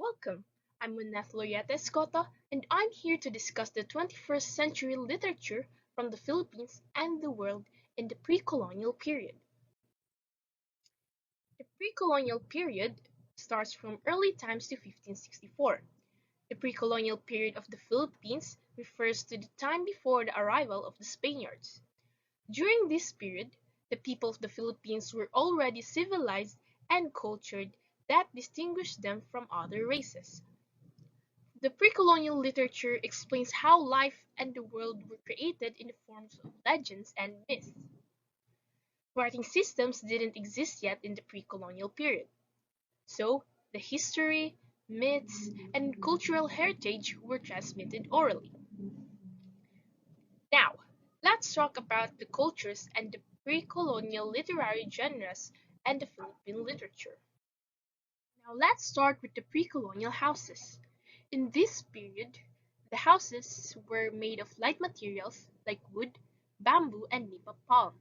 Welcome. I'm Lorieta Escoto, and I'm here to discuss the 21st century literature from the Philippines and the world in the pre-colonial period. The pre-colonial period starts from early times to 1564. The pre-colonial period of the Philippines refers to the time before the arrival of the Spaniards. During this period, the people of the Philippines were already civilized and cultured that distinguished them from other races. The pre-colonial literature explains how life and the world were created in the forms of legends and myths. Writing systems didn't exist yet in the pre-colonial period, so the history, myths, and cultural heritage were transmitted orally. Now, let's talk about the cultures and the pre-colonial literary genres and the Philippine literature. Now let's start with the pre-colonial houses. In this period, the houses were made of light materials like wood, bamboo, and nipa palm.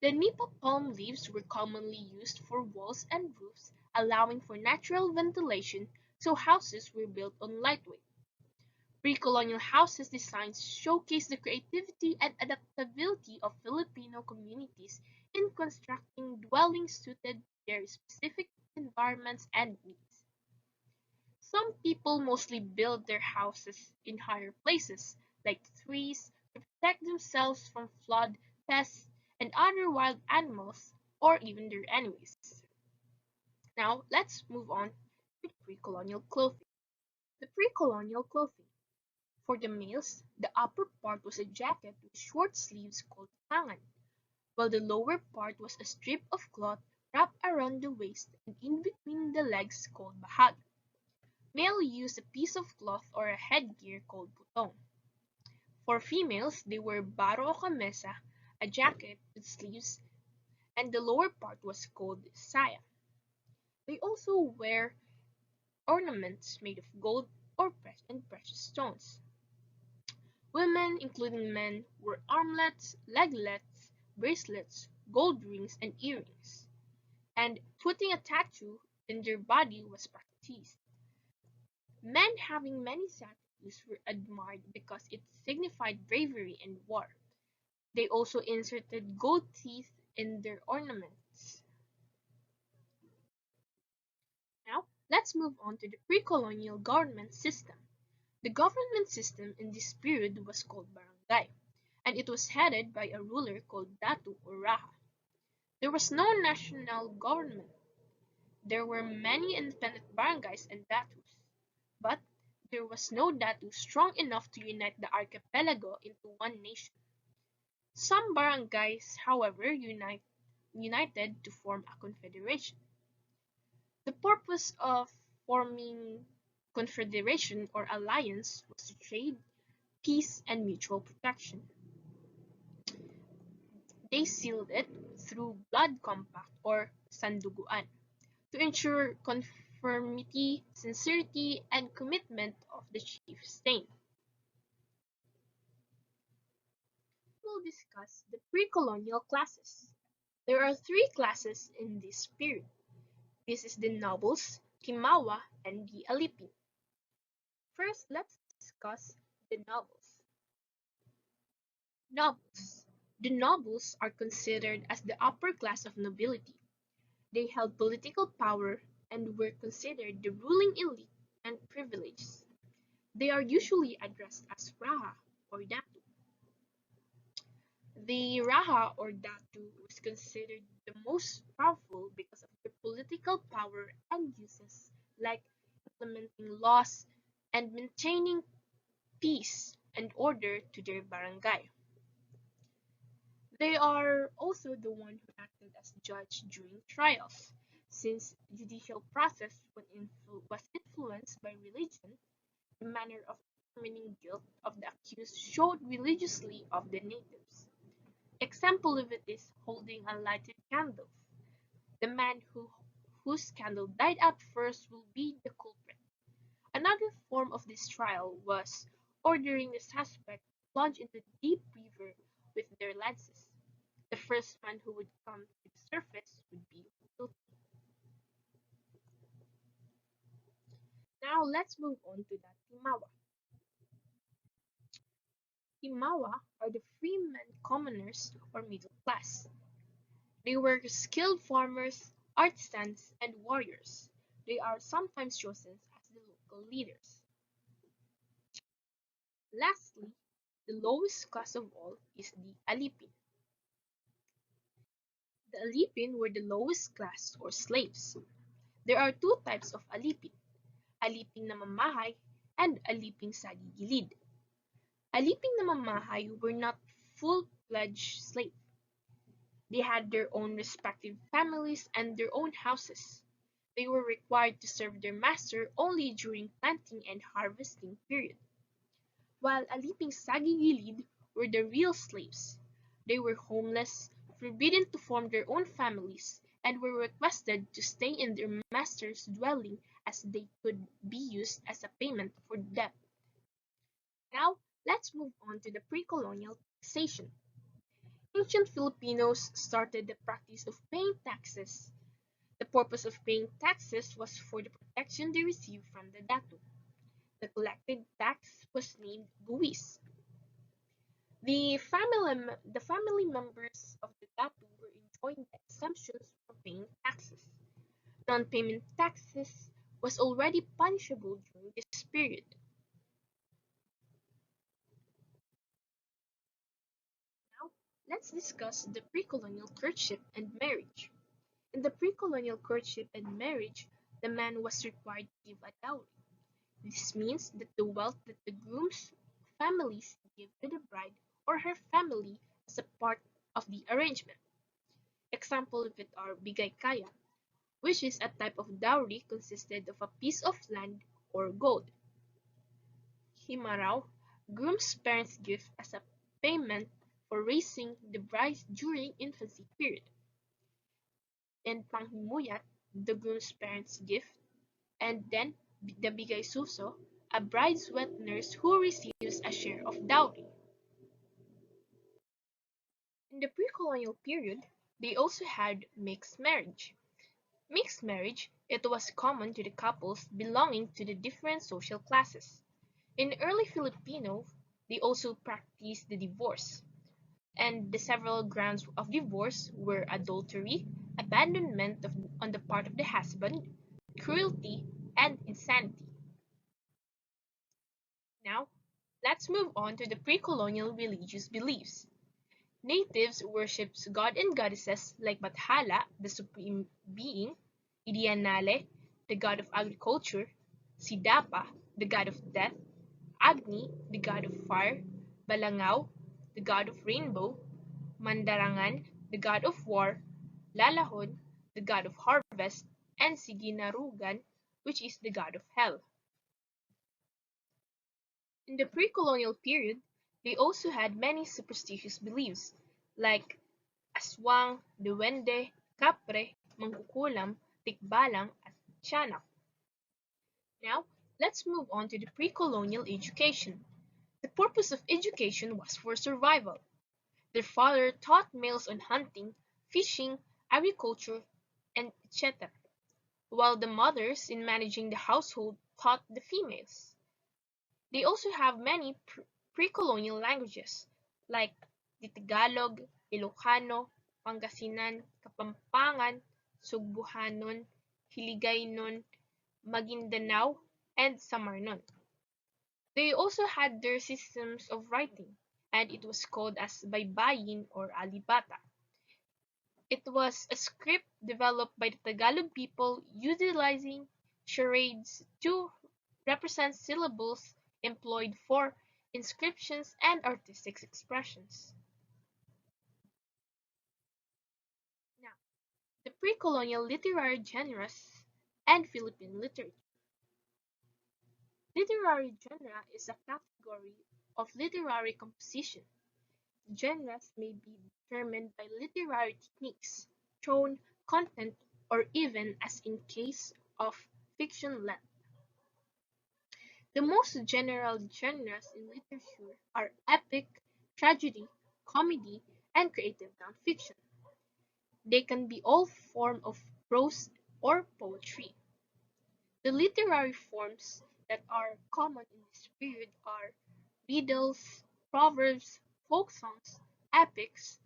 The nipa palm leaves were commonly used for walls and roofs, allowing for natural ventilation, so houses were built on lightweight. Pre-colonial houses designs showcase the creativity and adaptability of Filipino communities in constructing dwellings suited to their specific environments and needs. Some people mostly build their houses in higher places, like trees, to protect themselves from flood, pests, and other wild animals, or even their enemies. Now, let's move on with pre-colonial clothing. The pre-colonial clothing. For the males, the upper part was a jacket with short sleeves called tangan, while the lower part was a strip of cloth wrapped around the waist and in between the legs called bahag. Male used a piece of cloth or a headgear called putong. For females, they wore baro o camisa, a jacket with sleeves, and the lower part was called saya. They also wear ornaments made of gold or precious stones. Women, including men, wore armlets, leglets, bracelets, gold rings, and earrings. And putting a tattoo in their body was practiced. Men having many tattoos were admired because it signified bravery in war. They also inserted gold teeth in their ornaments. Now, let's move on to the pre-colonial government system. The government system in this period was called barangay, and it was headed by a ruler called Datu or Raha. There was no national government. There were many independent barangays and datus, but there was no datu strong enough to unite the archipelago into one nation. Some barangays, however, united to form a confederation. The purpose of forming confederation or alliance was to trade, peace, and mutual protection. They sealed it through blood compact or sanduguan to ensure conformity, sincerity, and commitment of the chief state. We'll discuss the pre-colonial classes. There are three classes in this period. This is the nobles, Kimawa, and the Alipin. First, let's discuss the nobles. Nobles. The nobles are considered as the upper class of nobility. They held political power and were considered the ruling elite and privileged. They are usually addressed as Raha or Datu. The Raha or Datu was considered the most powerful because of their political power and uses like implementing laws and maintaining peace and order to their barangay. They are also the one who acted as judge during trials, since judicial process was influenced by religion. The manner of determining guilt of the accused showed religiously of the natives. Example of it is holding unlighted candles. The man whose candle died out first will be the culprit. Another form of this trial was ordering the suspect to plunge into the deep river with their lances. The first man who would come to the surface would be guilty. Now let's move on to the Timawa. Timawa are the freemen commoners or middle class. They were skilled farmers, artisans, and warriors. They are sometimes chosen as the local leaders. Lastly, the lowest class of all is the Alipin. The Alipin were the lowest class or slaves. There are two types of Alipin, Aliping namamahay and Aliping sagigilid. Aliping namamahay were not full-fledged slaves. They had their own respective families and their own houses. They were required to serve their master only during planting and harvesting period, while aliping sagigilid were the real slaves. They were homeless, forbidden to form their own families, and were requested to stay in their master's dwelling as they could be used as a payment for debt. Now, let's move on to the pre-colonial taxation. Ancient Filipinos started the practice of paying taxes. The purpose of paying taxes was for the protection they received from the datu. The collected tax was named buwis. The family members of the datu were enjoying the exemptions from paying taxes. Non-payment taxes was already punishable during this period. Now, let's discuss the pre-colonial courtship and marriage. In the pre-colonial courtship and marriage, the man was required to give a dowry. This means that the wealth that the groom's families give to the bride or her family as a part of the arrangement. Example of it are bigay kaya, which is a type of dowry consisted of a piece of land or gold. Himaraw, groom's parents give as a payment for raising the bride during infancy period. And panghimuyat, the groom's parents give, and then the bigay suso, a bride's wet nurse who receives a share of dowry. In the pre-colonial period, they also had mixed marriage. Mixed marriage, it was common to the couples belonging to the different social classes. In early Filipino, they also practiced the divorce, and the several grounds of divorce were adultery, abandonment on the part of the husband, cruelty, and insanity. Now, let's move on to the pre-colonial religious beliefs. Natives worshipped god and goddesses like Bathala, the supreme being, Idianale, the god of agriculture, Sidapa, the god of death, Agni, the god of fire, Balangao, the god of rainbow, Mandarangan, the god of war, Lalahon, the god of harvest, and Siginarugan, which is the god of hell. In the pre-colonial period, they also had many superstitious beliefs, like aswang, duwende, kapre, mangkukulam, tikbalang, at tiyanak. Now, let's move on to the pre-colonial education. The purpose of education was for survival. Their father taught males on hunting, fishing, agriculture, and etc., while the mothers in managing the household taught the females. They also have many pre-colonial languages, like the Tagalog, Ilocano, Pangasinan, Kapampangan, Sugbuhanon, Hiligaynon, Maguindanao, and Samarnon. They also had their systems of writing, and it was called as Baybayin or Alibata. It was a script developed by the Tagalog people utilizing charades to represent syllables employed for inscriptions and artistic expressions. Now, the pre-colonial literary genres and Philippine literature. Literary genre is a category of literary composition. Genres may be determined by literary techniques, tone, content, or even, as in case of fiction, length. The most general genres in literature are epic, tragedy, comedy, and creative nonfiction. They can be all form of prose or poetry. The literary forms that are common in this period are riddles, proverbs, folk songs, epics,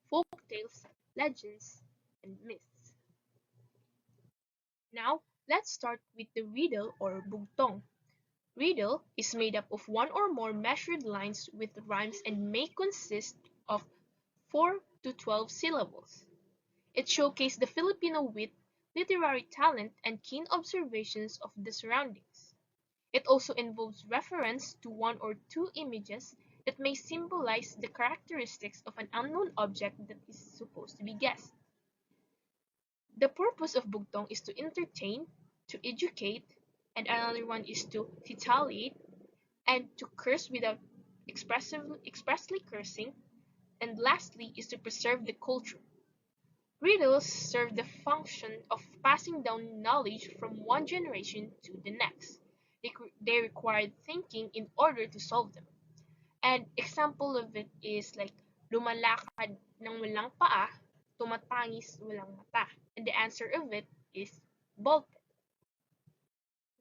folk tales, legends, and myths. Now, let's start with the riddle or bugtong. Riddle is made up of one or more measured lines with rhymes and may consist of 4 to 12 syllables. It showcased the Filipino wit, literary talent, and keen observations of the surroundings. It also involves reference to one or two images that may symbolize the characteristics of an unknown object that is supposed to be guessed. The purpose of bugtong is to entertain, to educate, and another one is to titillate, and to curse without expressly cursing, and lastly is to preserve the culture. Riddles serve the function of passing down knowledge from one generation to the next. They required thinking in order to solve them. An example of it is like lumalakad ng walang paa, tumatangis walang mata. And the answer of it is ballpen.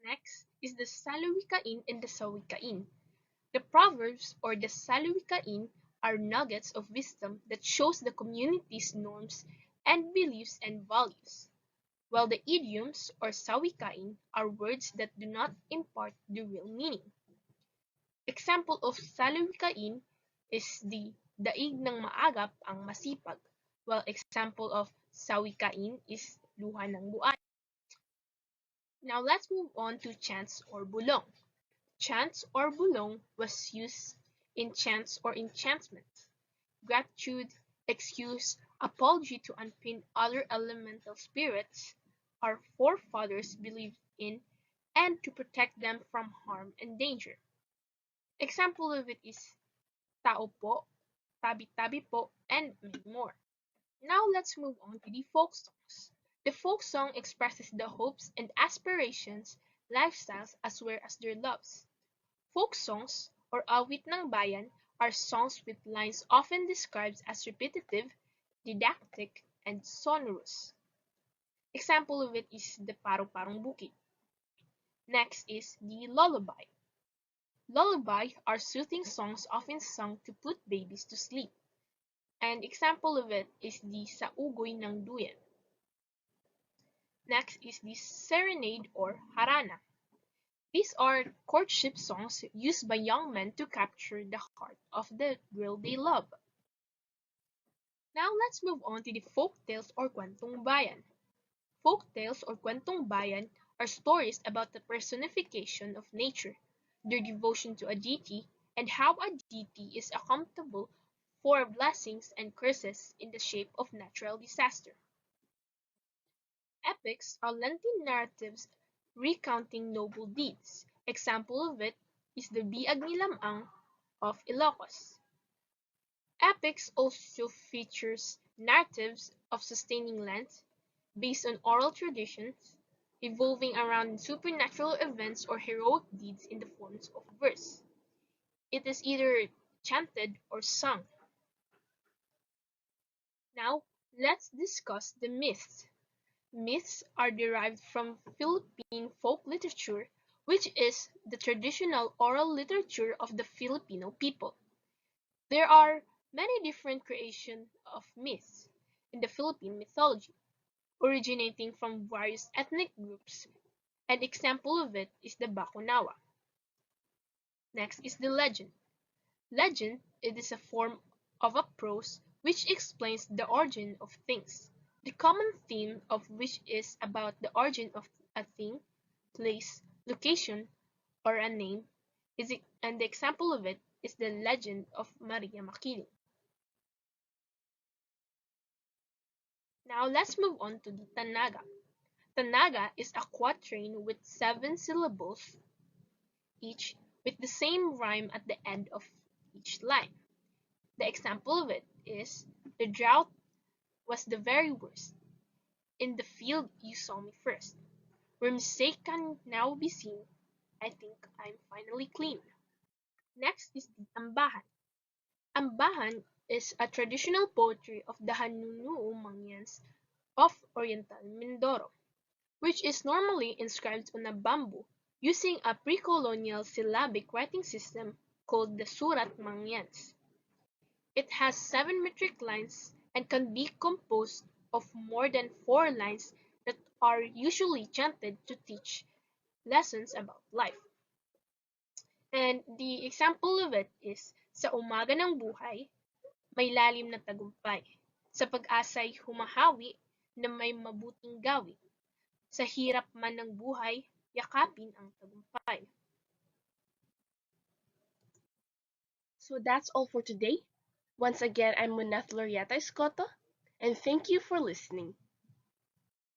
Next is the salawikain and the sawikain. The proverbs or the salawikain are nuggets of wisdom that shows the community's norms and beliefs and values, while the idioms or sawikain are words that do not impart the real meaning. Example of salawikain is the daig ng maagap ang masipag, while example of sawikain is luha ng buay. Now let's move on to chants or bulong. Chants or bulong was used in chants or enchantments, gratitude, excuse, apology to unpin other elemental spirits our forefathers believed in, and to protect them from harm and danger. Example of it is tao po, tabi-tabi po, and many more. Now let's move on to the folk songs. The folk song expresses the hopes and aspirations, lifestyles, as well as their loves. Folk songs, or awit ng bayan, are songs with lines often described as repetitive, didactic, and sonorous. Example of it is the Paru-Parong Bukid. Next is the lullaby. Lullaby are soothing songs often sung to put babies to sleep. An example of it is the Saugoy ng Duyan. Next is the serenade or harana. These are courtship songs used by young men to capture the heart of the girl they love. Now let's move on to the folk tales or kwentong bayan. Folk tales or kwentong bayan are stories about the personification of nature, their devotion to a deity, and how a deity is accountable for blessings and curses in the shape of natural disaster. Epics are lengthy narratives recounting noble deeds. Example of it is the Biag ni Lamang of Ilocos. Epics also features narratives of sustaining length, based on oral traditions, evolving around supernatural events or heroic deeds in the forms of verse. It is either chanted or sung. Now, let's discuss the myths. Myths are derived from Philippine folk literature, which is the traditional oral literature of the Filipino people. There are many different creations of myths in the Philippine mythology, originating from various ethnic groups. An example of it is the Bakunawa. Next is the legend. Legend it is a form of a prose which explains the origin of things, the common theme of which is about the origin of a thing, place, location, or a name, and the example of it is the legend of Maria Makiling. Now let's move on to the Tanaga. Tanaga is a quatrain with 7 syllables each with the same rhyme at the end of each line. The example of it is, the drought was the very worst. In the field you saw me first. Where mistake can now be seen, I think I'm finally clean. Next is the Ambahan. Ambahan is a traditional poetry of the Hanunuo Mangyans of Oriental Mindoro, which is normally inscribed on a bamboo using a pre-colonial syllabic writing system called the Surat Mangyans. It has 7 metric lines and can be composed of more than 4 lines that are usually chanted to teach lessons about life. And the example of it is, sa umaga ng buhay, may lalim na tagumpay. Sa pag-asa'y humahawi na may mabuting gawin. Sa hirap man ng buhay, yakapin ang tagumpay. So that's all for today. Once again, I'm Lorieta Escoto, and thank you for listening.